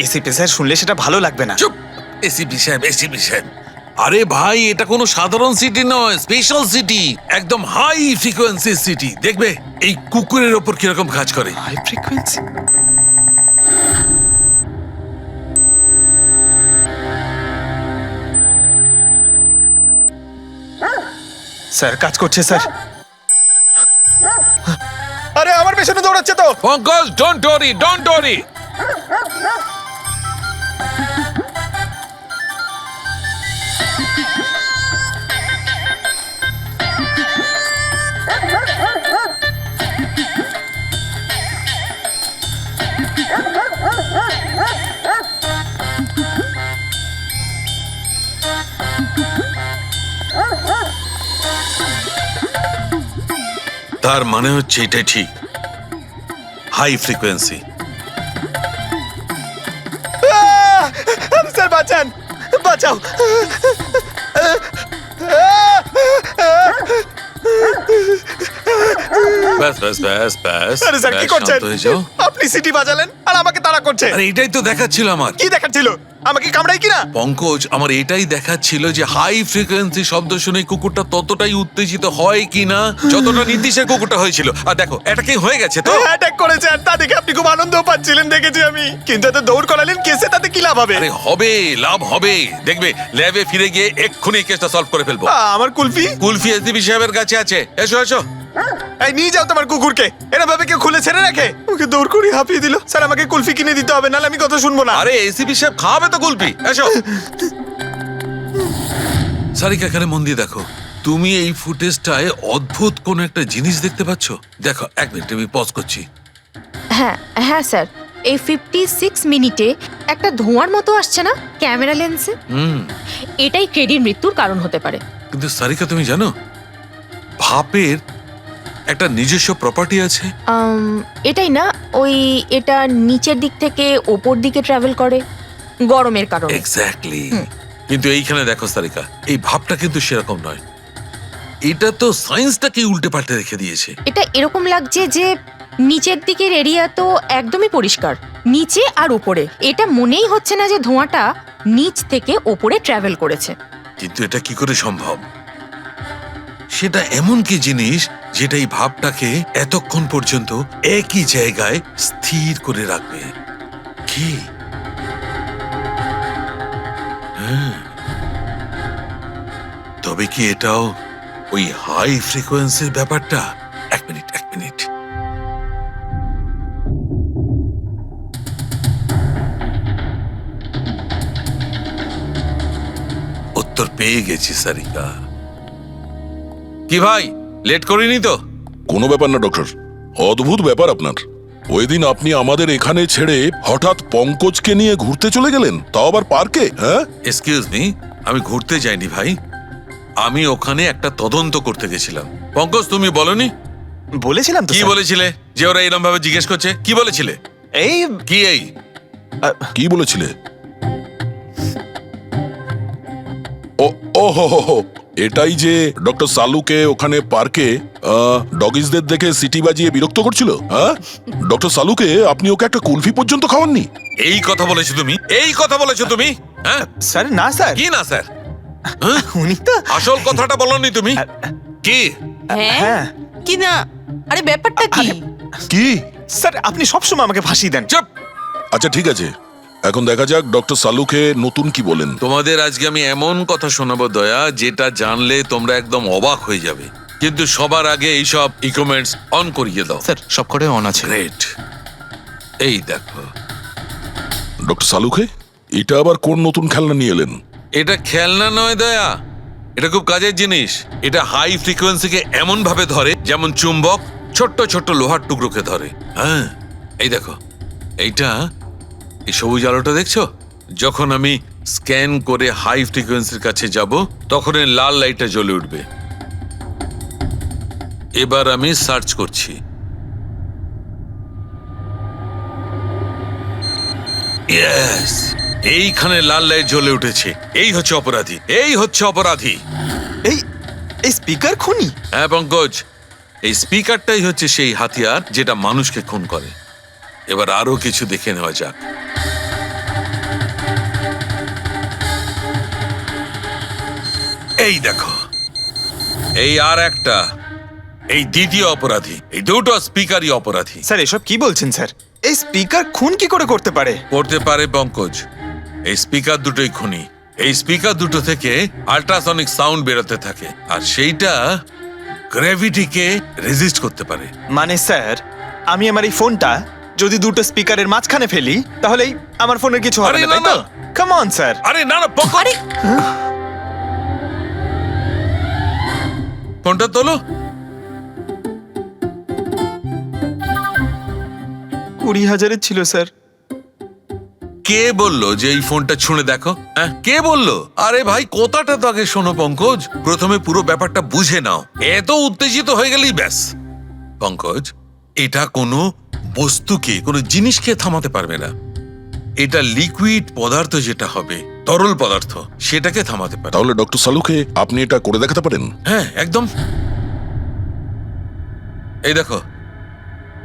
এসিপি স্যার শুনলে সেটা ভালো লাগবে না। চুপ, এসিপি সাহেব। আরে ভাই, এটা কোনো সাধারণ সিটি নয়, স্পেশাল সিটি, একদম হাই ফ্রিকোয়েন্সি সিটি। দেখবে এই কুকুরের ওপর কিরকম কাজ করে। High frequency? স্যার কাজ করছে স্যার। আরে আমার পেছনে দৌড়াচ্ছে তো। Pankaj, don't worry, don't worry. তার মানে হচ্ছে এটাই ঠিক, হাই ফ্রিকোয়েন্সি। স্যার বাঁচান, বাঁচাও। ব্যাস ব্যাস ব্যাস ব্যাস। আরে স্যার কি ব্যাস, করছেন? শান্ত হয়ে যাও। আপনি সিটি বাজালেন আর আমাকে তাড়া করছে। আরে এটাই তো দেখাচ্ছিল আমার। কি দেখাচ্ছিল? আমাকে কামড়াই কিনা? পঙ্কজ, আমার এটাই দেখাচ্ছিল যে হাই ফ্রিকোয়েন্সি শব্দ শুনে কুকুরটা ততটাই উত্তেজিত হয় কিনা যতটা নীতিশের কুকুরটা হয়েছিল। আর দেখো এটা কি হয়ে গেছে তো। অ্যাটাক করেছে আর তা দেখে আপনি খুব আনন্দ পাচ্ছিলেন দেখেছি আমি, কিন্তু এত দৌড় করালেন কেসে, তাতে কি লাভ হবে? আরে হবে, লাভ হবে, দেখবে ল্যাবে ফিরে গিয়ে এক্ষুনি কেসটা সলভ করে ফেলবো। আমার কুলফি? কুলফি এসডিপি সাহেবের কাছে আছে, এসো এসো। এই নিয়ে যাও তোমার কুকুরকে, এরা ভাবে কেউ খুলে ছেড়ে রাখে? ওকে দৌড় করে হাঁপিয়ে দিল। স্যার আমাকে কুলফি কিনে দিতে হবে, নাহলে আমি কথা শুনবো না। আরে এসিপি সাহেব খাওয়াবে তো কুলফি, এসো। সারিকা এখানে মন দিয়ে দেখো, তুমি এই ফুটেজটায় অদ্ভুত কোন একটা জিনিস দেখতে পাচ্ছ? দেখো এক মিনিট, আমি পজ করছি। হ্যাঁ হ্যাঁ স্যার, এই 56 মিনিটে একটা ধোঁয়ার মতো আসছে না ক্যামেরা লেন্সে? এটাই কেডির মৃত্যুর কারণ হতে পারে। কিন্তু সারিকা তুমি জানো, ভাপের একটা নিজস্ব প্রপার্টি আছে। এটাই না, ওই এটা নিচের দিক থেকে ওপর দিকে ট্রাভেল করে গরমের কারণে। এক্স্যাক্টলি। কিন্তু এইখানে দেখো সারিকা, এই ভাবটা কিন্তু সেরকম নয়। এটা তো সায়েন্সটাকে উল্টে পাল্টে রেখে দিয়েছে। এটা এরকম লাগছে যে নিচের দিকের এরিয়া তো একদমই পরিষ্কার, নিচে আর উপরে এটা মনেই হচ্ছে না যে ধোঁয়াটা নিচ থেকে ওপরে ট্রাভেল করেছে। কিন্তু এটা কি করে সম্ভব? সেটা এমন কি জিনিস যেটা এই ভাবটাকে এতক্ষণ পর্যন্ত একই জায়গায় স্থির করে রাখবে? কি? হ্যাঁ, তবে কি এটাও ওই হাই ফ্রিকোয়েন্সির ব্যাপারটা? এক মিনিট এক মিনিট। উত্তর পেয়ে গেছি সারিকা। কি ভাই, লেট করিনি তো? কোনো ব্যাপার না ডক্টর, অদ্ভুত ব্যাপার আপনার। ওই দিন আপনি আমাদের এখানে ছেড়ে হঠাৎ পঙ্কজকে নিয়ে ঘুরতে চলে গেলেন, তাও আবার পার্কে। হ্যাঁ, এক্সকিউজ মি, আমি ঘুরতে যাইনি ভাই, আমি ওখানে একটা তদন্ত করতে গেছিলাম। পঙ্কজ তুমি বলনি? বলেছিলাম তো। কি বলেছিলে যে ওরা এরকম ভাবে জিজ্ঞেস করছে? কি বলেছিলে? এই কি এই কি বলেছিলে? ও ও হো হো হো, এটাই যে ডক্টর সালুকে ওখানে পার্কে ডগিসদের দেখে সিটি বাজিয়ে বিরক্ত করছিল। হ্যাঁ, ডক্টর সালুকে আপনি ওকে একটা কুলফি পর্যন্ত খাওয়াননি? এই কথা বলেছো তুমি? এই কথা বলেছো তুমি? হ্যাঁ স্যার, না স্যার। কি না স্যার? উনি তো আসল কথাটা বলনি তুমি। কি? হ্যাঁ কি না? আরে ব্যাপারটা কি? কি? স্যার আপনি সবসময় আমাকে ফাঁসি দেন। চুপ। আচ্ছা ঠিক আছে, এখন দেখা যাক ডক্টর সালুকে নতুন কি বলেন। তোমাদের আজকে আমি এমন কথা শোনাবো দয়া, যেটা জানলে তোমরা একদম অবাক হয়ে যাবে। কিন্তু সবার আগে এইসব ইকুইপমেন্টস অন করিয়ে দাও। স্যার সব করে অন আছে। গ্রেট। এই দেখো ডক্টর সালুকে, এটা আবার কোন নতুন খেলনা নিয়ে এলেন? এটা খেলনা নয় দয়া, এটা খুব কাজের জিনিস। এটা হাই ফ্রিকোয়েন্সিকে এমন ভাবে ধরে যেমন চুম্বক ছোট্ট ছোট্ট লোহার টুকরোকে ধরে। হ্যাঁ, এই দেখো, এইটা এই সবুজ আলোটা দেখছো? যখন আমি স্ক্যান করে হাই ফ্রিকোয়েন্সির কাছে যাব, তখন এই লাল লাইটটা জ্বলে উঠবে। এবার আমি সার্চ করছি। ইয়েস, এইখানে লাল লাইট জ্বলে উঠেছে। এই হচ্ছে অপরাধী, এই হচ্ছে অপরাধী। এই এই স্পিকার খুনি? হ্যাঁ পঙ্কজ, এই স্পিকারটাই হচ্ছে সেই হাতিয়ার যেটা মানুষকে খুন করে। এবার আরো কিছু দেখে নেওয়া যাক। এই দেখো, এই আর একটা, এই দ্বিতীয় অপরাধী। এই দুটো স্পিকারই অপরাধী। স্যার এসব কি বলছেন স্যার? এই স্পিকার খুন কি করে করতে পারে? করতে পারে পঙ্কজ, এই স্পিকার দুটোই খুনি। এই স্পিকার দুটো থেকে আল্ট্রাসনিক সাউন্ড বেরোতে থাকে আর সেইটা গ্র্যাভিটিকে রেজিস্ট করতে পারে। মানে স্যার, আমি আমার এই ফোনটা যদি দুটো স্পিকারের মাঝখানে ফেলি তাহলেই আমার ফোনের কিছু হবে আরে না, না, তাই তো? না। Come on sir. আরে না না পকো, আরে ফোনটা তোলো। 20,000-এর ছিল স্যার। কে বললো যে এই ফোনটা ছুঁড়ে দেখো? হ্যাঁ, কে বললো? আরে ভাই, কথাটা তো আগে শোনো পঙ্কজ, প্রথমে পুরো ব্যাপারটা বুঝে নাও। এত উত্তেজিত হয়ে গেলেই ব্যাস। পঙ্কজ, এটা কোনো বস্তুকে, কোনো জিনিসকে থামাতে পারবে না। এটা লিকুইড পদার্থ, যেটা হবে তরল পদার্থ, সেটাকে থামাতে পারে। তাহলে ডক্টর সালুকে আপনি এটা করে দেখাতে পারেন? হ্যাঁ, একদম। এই দেখো,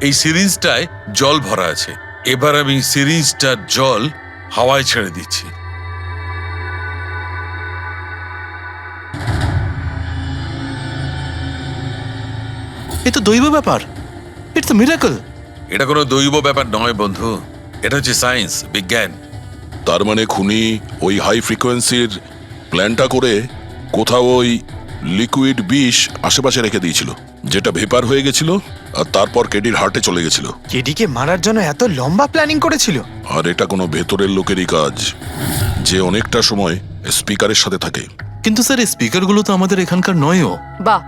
এই সিরিঞ্জটায় জল ভরা আছে। এবার আমি সিরিঞ্জটার জল হাওয়ায় ছেড়ে দিচ্ছি। এ তো দৈব ব্যাপার, ইটস আ মিরাকল। এটা কোনো দৈব ব্যাপার নয় বন্ধু, এটা হচ্ছে সায়েন্স, বিজ্ঞান। তার মানে খুনি ওই হাই ফ্রিকোয়েন্সির প্ল্যানটা করে কোথাও ওই লিকুইড বিষ আশেপাশে রেখে দিয়েছিল, যেটা ভেপার হয়ে গেছিল আর তারপর কেডির হার্টে চলে গেছিল। কেডিকে মারার জন্য এত লম্বা প্ল্যানিং করেছিল? আর এটা কোনো ভেতরের লোকেরই কাজ, যে অনেকটা সময় স্পিকারের সাথে থাকে। কিন্তু স্যার, এই স্পিকারগুলো তো আমাদের এখানকার নয়ও। বাহ,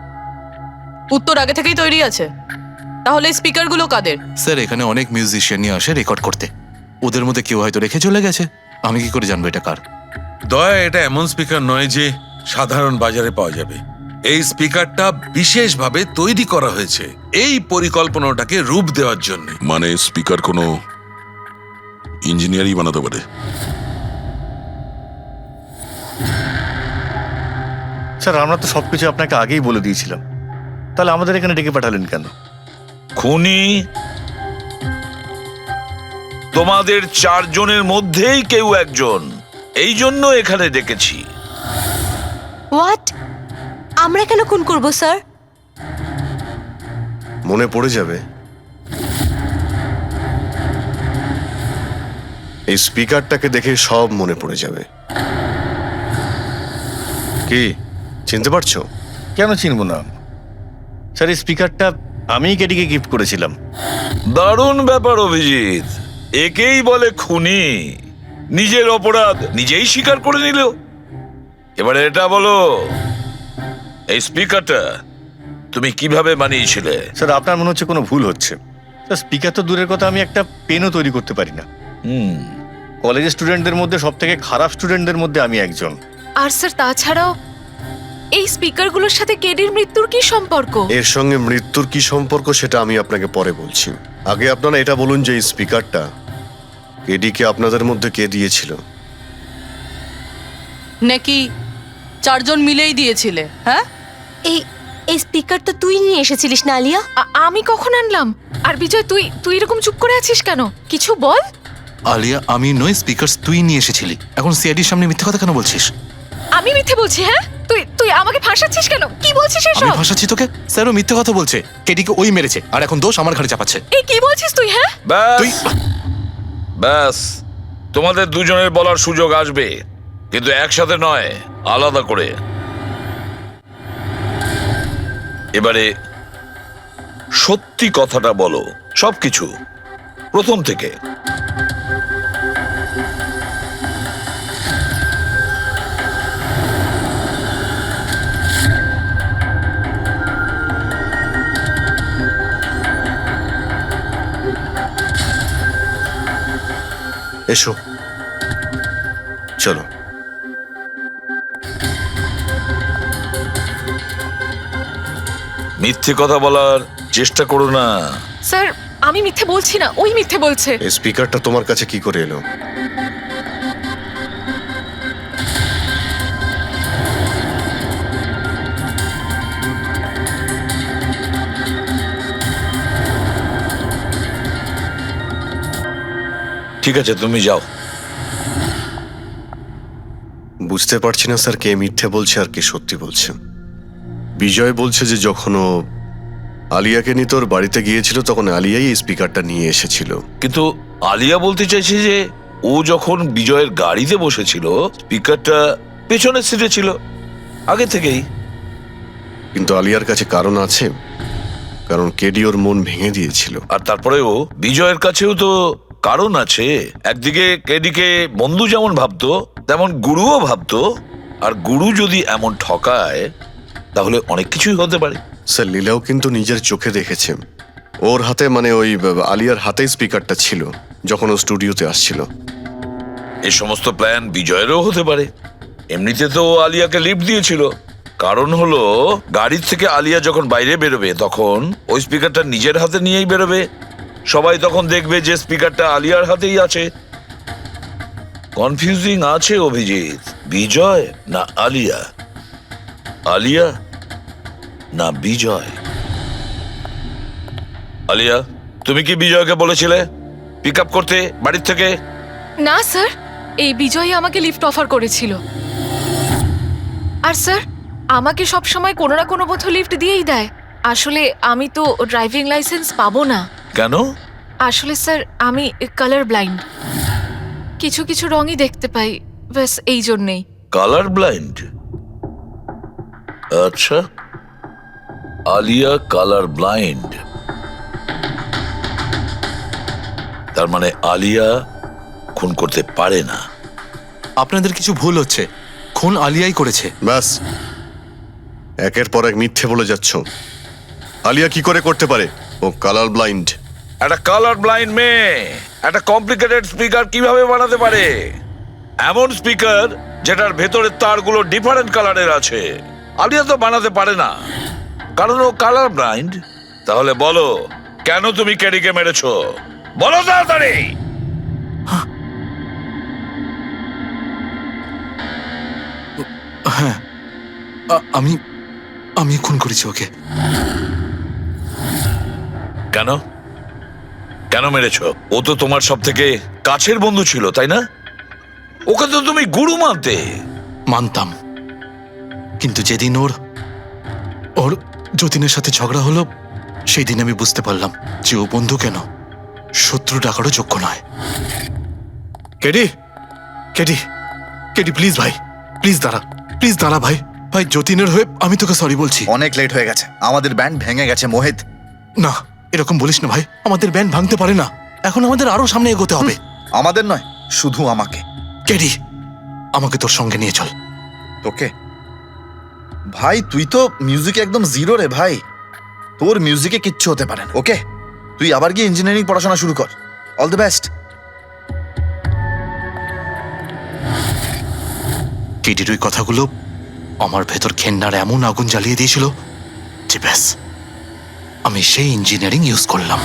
উত্তর আগে থেকেই তৈরি আছে। তাহলে স্পিকারগুলো কাদের? স্যার, এখানে অনেক মিউজিশিয়ানই আসে রেকর্ড করতে, ওদের মধ্যে কেউ হয়তো রেখে চলে গেছে। আমি কি করে জানবো এটা কার? দয়া, এটা এমন স্পিকার নয় যে সাধারণ বাজারে পাওয়া যাবে। এই স্পিকারটা বিশেষভাবে তৈরি করা হয়েছে এই পরিকল্পনাটাকে রূপ দেওয়ার জন্য। মানে স্পিকার কোনো ইঞ্জিনিয়ারই বানাতে পারে। স্যার, আমরা তো সবকিছু আপনাকে আগেই বলে দিয়েছিলাম, তাহলে আমাদের এখানে ডেকে পাঠালেন কেন? খুনি তোমাদের চারজনের মধ্যেই কেউ একজন, এই জন্য এখানে ডেকেছি। হোয়াট? আমরা কেন খুন করব স্যার? মনে পড়ে যাবে, এই স্পিকারটাকে দেখে সব মনে পড়ে যাবে। কি চিনতে পারছো? কেন চিনব না স্যার, এই স্পিকারটা আমিই কেডিকে গিফট করেছিলাম। দারুণ ব্যাপার অভিজিৎ, একেই বলে খুনি। নিজের অপরাধ নিজেই স্বীকার করে নিল। এবারে এটা বলো, এই স্পিকারটা তুমি কিভাবে বানিয়েছিলে? স্যার, আপনার মনে হচ্ছে কোনো ভুল হচ্ছে। স্যার, স্পিকার তো দূরের কথা, আমি একটা পেনও তৈরি করতে পারি না। কলেজের স্টুডেন্টদের মধ্যে সব থেকে খারাপ স্টুডেন্টদের মধ্যে আমি একজন। আর স্যার, তাছাড়াও এই স্পিকারগুলোর সাথে কেডির মৃত্যুর কি সম্পর্ক? এর সঙ্গে মৃত্যুর কি সম্পর্ক সেটা আমি আপনাকে পরে বলছি। আগে আপনারা এটা বলুন যে এই স্পিকারটা কেডিকে আপনাদের মধ্যে কে দিয়েছিল? নাকি চারজন মিলেই দিয়েছিলে? হ্যাঁ, এই এই স্পিকার তো তুই নিয়ে এসেছিলিস না আলিয়া? আমি কখন আনলাম? আর বিজয়, তুই এরকম চুপ করে আছিস কেন? কিছু বল। আলিয়া, আমি নই, স্পিকার তুই নিয়ে এসেছিলি। এখন সিআইডির সামনে মিথ্যে কথা কেন বলছিস? আমি মিথ্যে বলছি? হ্যাঁ, তুই আমাকে ফাঁসাচ্ছিস কেন? কি বলছিস আমি এসব? ফাঁসাচ্ছি তোকে? স্যারও মিথ্যে কথা বলছে, কেডিকে ওই মেরেছে আর এখন দোষ আমার ঘাড়ে চাপাচ্ছে। এই কি বলছিস তুই? হ্যাঁ, তুই ব্যাস, তোমাদের দুজনের বলার সুযোগ আসবে, কিন্তু একসাথে নয়, আলাদা করে। এবারে সত্যি কথাটা বলো, সবকিছু প্রথম থেকে। এসো, চলো। মিথ্যে কথা বলার চেষ্টা করো না। স্যার, আমি মিথ্যে বলছি না, ওই মিথ্যে বলছে। এই স্পিকারটা তোমার কাছে কি করে এলো? ঠিক আছে, তুমি যাও। বুঝতে পারছি না স্যার, কে মিথ্যে বলছে আর কে সত্যি বলছে। বিজয় বলছে যে যখন ও আলিয়াকে নিয়ে তোর বাড়িতে গিয়েছিল তখন আলিয়াই এই স্পিকারটা নিয়ে এসেছিল। কিন্তু আলিয়া বলতে চাইছে যে ও যখন বিজয়ের গাড়িতে বসেছিল স্পিকারটা পেছনের সিটে ছিল আগে থেকেই। কিন্তু আলিয়ার কাছে কারণ আছে, কারণ কেডি ওর মন ভেঙে দিয়েছিল। আর তারপরেও বিজয়ের কাছেও তো কারণ আছে। একদিকে কেডিকে বন্ধু যেমন ভাবতো তেমন গুরুও ভাবতো, আর গুরু যদি এমন ঠকায় তাহলে অনেক কিছুই হতে পারে। স্যার, লীলাও কিন্তু নিজের চোখে দেখেছে ওর হাতে, মানে ওই আলিয়ার হাতেই স্পিকারটা ছিল যখন ও স্টুডিওতে আসছিল। এই সমস্ত প্ল্যান বিজয়েরও হতে পারে। এমনিতে তো ও আলিয়াকে লিফট দিয়েছিল, কারণ হলো গাড়ির থেকে আলিয়া যখন বাইরে বেরোবে তখন ওই স্পিকারটা নিজের হাতে নিয়েই বেরোবে, সবাই তখন দেখবে যে স্পিকারটা আলিয়ার হাতেই আছে। কনফিউজিং আছে অভিজিৎ, বিজয় না আলিয়া, আলিয়া না বিজয়। আলিয়া, তুমি কি বিজয়কে বলেছিলে পিক আপ করতে বাড়ির থেকে? না স্যার, এই বিজয় আমাকে লিফট অফার করেছিল। আর স্যার, আমাকে সব সময় কোনো না কোনো পথে লিফট দিয়েই দেয়। আসলে আমি তো ড্রাইভিং লাইসেন্স পাবো না। কেন? আসলে স্যার, আমি কালার ব্লাইন্ড, কিছু কিছু রঙই দেখতে পাই, ব্যাস এই জন্যেই। Colour blind? আচ্ছা, আলিয়া কালার ব্লাইন্ড, তার মানে আলিয়া খুন করতে পারে না। আপনাদের কিছু ভুল হচ্ছে, খুন আলিয়াই করেছে। ব্যাস, একের পর এক মিথ্যে বলে যাচ্ছ। আলিয়া কি করে করতে পারে? ও কালার ব্লাইন্ড। একটা কালার ব্লাইন্ড মেয়ে একটা কমপ্লিকেটেড স্পিকার কিভাবে বানাতে পারে? এমন স্পিকার যেটার ভেতরের তারগুলো ডিফারেন্ট কালারের আছে। আলিয়া তো বানাতে পারে না, কারণ ও কালার ব্লাইন্ড। তাহলে বলো, কেন তুমি কেডিকে মেরেছো? বলো তাড়াতাড়ি। হ্যাঁ, আমি আমি খুন করেছি ওকে। কেন কেন মেরেছো? ও তো তোমার সব থেকে কাছের বন্ধু ছিল, তাই না? ওকে তো তুমি গুরু মানতে। মানতাম, কিন্তু যেদিন ওর যতীনের সাথে ঝগড়া হলো সেই দিন আমি বুঝতে পারলাম যে ও বন্ধু কেন শত্রু ডাকারও যোগ্য নয়। কেডি, কেডি, কেডি, প্লিজ ভাই, প্লিজ দাঁড়া, প্লিজ দাঁড়া ভাই। ভাই, যতীনের হয়ে আমি তোকে সরি বলছি। অনেক লেট হয়ে গেছে, আমাদের ব্যান্ড ভেঙে গেছে মোহিত। না, এরকম বলিস না ভাই, আমাদের ব্যান্ড ভাঙতে পারে না। এখন আমাদের আরো সামনে এগোতে হবে। আমাদের নয়, শুধু আমাকে। কেডি, আমাকে তোর সঙ্গে নিয়ে চল। তোকে? ভাই, তুই তো মিউজিকে একদম জিরো রে ভাই, তোর মিউজিকে কিচ্ছু হতে পারে না। ওকে, তুই আবার গিয়ে ইঞ্জিনিয়ারিং পড়াশোনা শুরু কর। All the best. কেডির ওই কথাগুলো আমার ভেতর ঘেন্নার এমন আগুন জ্বালিয়ে দিয়েছিল যে ব্যাস, আমি সেই ইঞ্জিনিয়ারিং ইউজ করলাম।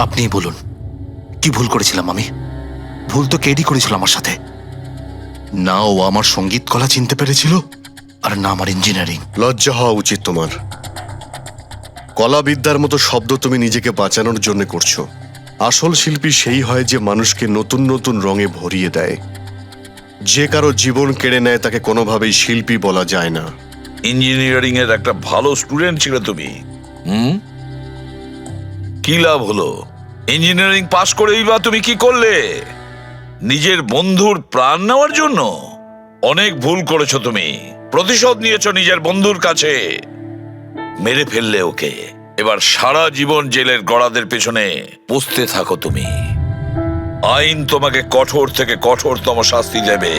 আপনিই বলুন, কি ভুল করেছিলাম আমি? ভুল তো কেডি করেছিল আমার সাথে। না ও আমার সঙ্গীত কলা চিনতে পেরেছিল, আর না আমার ইঞ্জিনিয়ারিং। লজ্জা হওয়া উচিত তোমার। কলাবিদ্যার মতো শব্দ তুমি নিজেকে বাঁচানোর জন্য করছো। আসল শিল্পী সেই হয় যে মানুষকে নতুন নতুন রঙে ভরিয়ে দেয়। যে কারো জীবন কেড়ে নেয় তাকে কোনোভাবেই শিল্পী বলা যায় না। ইঞ্জিনিয়ারিং এর একটা ভালো স্টুডেন্ট ছিল তুমি। কি লাভ হলো? ইঞ্জিনিয়ারিং পাশ করেই বা তুমি কি করলে? নিজের বন্ধুর প্রাণ নেওয়ার জন্য? অনেক ভুল করেছো তুমি, প্রতিশোধ নিয়েছো নিজের বন্ধুর কাছে। মেরে ফেললে ওকে, এবার সারা জীবন জেলের গড়াদের পেছনে পৌঁছতে থাকো তুমি। আইন তোমাকে কঠোর থেকে কঠোরতম শাস্তি দেবে।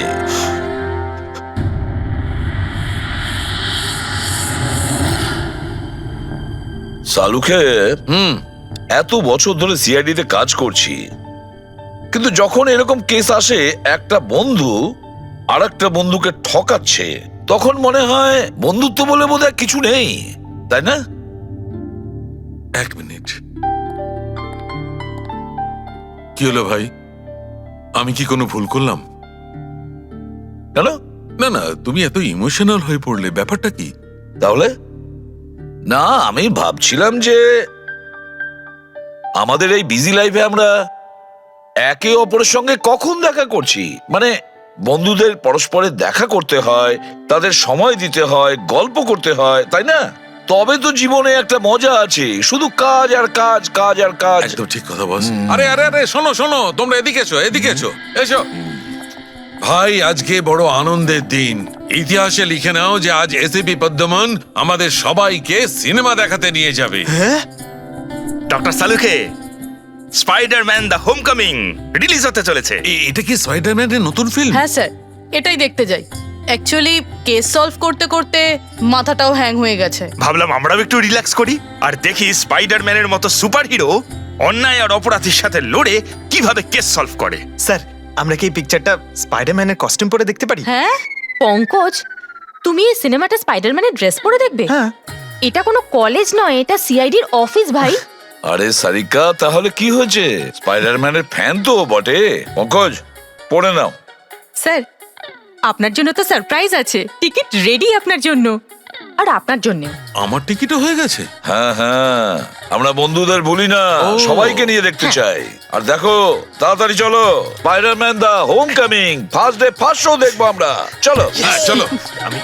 সালুকে, এত বছর ধরে সিআইডি তে কাজ করছি, কিন্তু যখন এরকম কেস আসে একটা বন্ধু আর একটা বন্ধুকে ঠকাচ্ছে, তখন মনে হয় বন্ধুত্ব বলে বোধহয় কিছু নেই, তাই না? এক মিনিট, কি হলো ভাই? আমি কি কোনো ভুল করলাম? কেন? না না, তুমি এত ইমোশনাল হয়ে পড়লে, ব্যাপারটা কি? তাহলে না, আমি ভাবছিলাম যে আমাদের এই বিজি লাইফে আমরা একে অপরের সঙ্গে কখন দেখা করছি। মানে বন্ধুদের পরস্পরের দেখা করতে হয়, তাদের সময় দিতে হয়, গল্প করতে হয়, তাই না? তবে তো জীবনে একটা মজা আছে। শুধু কাজ আর কাজ, কাজ আর কাজ। একদম ঠিক কথা বস। আরে আরে আরে, শোনো শোনো, তোমরা এদিকে এসো, এদিকে এসো, এসো। ভাই, আজকে বড় আনন্দের দিন। ইতিহাসে লিখে নাও যে আজ এসিপি পদ্মমন আমাদের সবাইকে সিনেমা দেখাতে নিয়ে যাবে। ডক্টর সালুকে স্পাইডারম্যান দ্য হোমকামিং রিলিজ হতে চলেছে। এটা কি স্পাইডারম্যানের নতুন ফিল্ম? হ্যাঁ স্যার, এটাই দেখতে যাই। অ্যাকচুয়ালি কেস সলভ করতে করতে মাথাটাও হ্যাং হয়ে গেছে। ভাবলাম আমরাও একটু রিল্যাক্স করি আর দেখি স্পাইডারম্যানের মতো সুপারহিরো অন্যায় আর অপরাধীর সাথে লড়ে কিভাবে কেস সলভ করে। স্যার, আমরা কি এই পিকচারটা স্পাইডারম্যানের কস্টিউম পরে দেখতে পারি? হ্যাঁ পঙ্কজ, তুমি এই সিনেমাটা স্পাইডারম্যানের ড্রেস পরে দেখবে? হ্যাঁ। এটা কোনো কলেজ নয়, এটা সিআইডির অফিস ভাই। আরে সারিকা, তাহলে কি হয়েছে? স্পাইডারম্যানের ফ্যান তো বটে। পঙ্কজ, পড়ে নাও। স্যার, আপনার জন্য তো সারপ্রাইজ আছে। টিকিট রেডি আপনার জন্য, আর আপনার জন্য। আমার টিকিটও হয়ে গেছে? হ্যাঁ হ্যাঁ, আমরা বন্ধুদের ভুলি না, সবাইকে নিয়ে দেখতে চাই। আর দেখো, তাড়াতাড়ি চলো, Spiderman the Homecoming first day first show দেখবো আমরা। চলো চলো। আমি